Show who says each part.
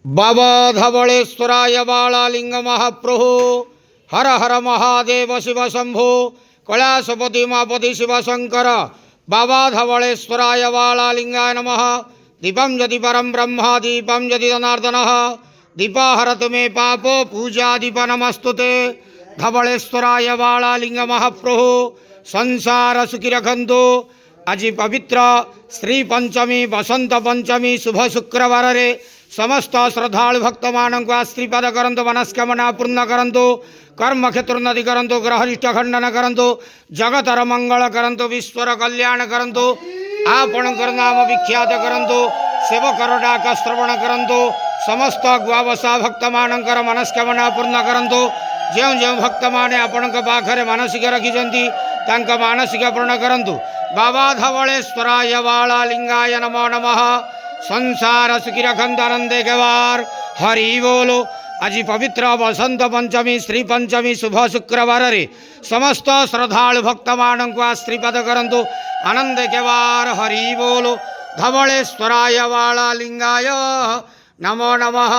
Speaker 1: बाबा धवळेश्वराय बाळालिंग महाप्रभो हर हर महादेव शिव शंभो कैलासपति मापति शिव शंकर। बाबा धवळेश्वराय बाळालिंगाय नमः। दीपं यदि परम ब्रह्म दीपं यदि जनार्दनः दीपाहरतु मे पापो पूजा दीप नमस्तुते। धवळेश्वराय बाळालिंग महाप्रभो संसार सुखी रखंतु। आज पवित्र श्री पंचमी बसंत पंचमी शुभ शुक्रवार रे समस्त श्रद्धालु भक्त मानक आश्रीपाद करंतु, मनस्कामना पूर्ण करंतु, कर्म क्षेत्रोन्नति करंतु, ग्रहनिष्ठ खंडन करंतु, जगतर मंगल करंतु, विश्वर कल्याण करंतु, आपणकर नाम विख्यात करंतु, सेवकर डाक श्रवण करंतु, समस्त गुआवसा भक्त मानकर मनस्कामना पूर्ण करंतु। जो जो भक्त माने आपणक पाखरे मानसिक रखिछंती तांका मानसिक पूर्ण करंतु। बाबा धवळेश्वराय बाळालिंगाय नमो नमः। संसार सुखी रखंत आनंदे गवार हरि बोलो। आज पवित्र बसंत पंचमी श्री पंचमी शुभ शुक्रवार रे समस्त श्रद्धालु भक्त मानक आश्रीपाद करंतु, आनंदे गवार हरि बोलो। धवळेश्वराय बाळालिंगाय नमो नमः।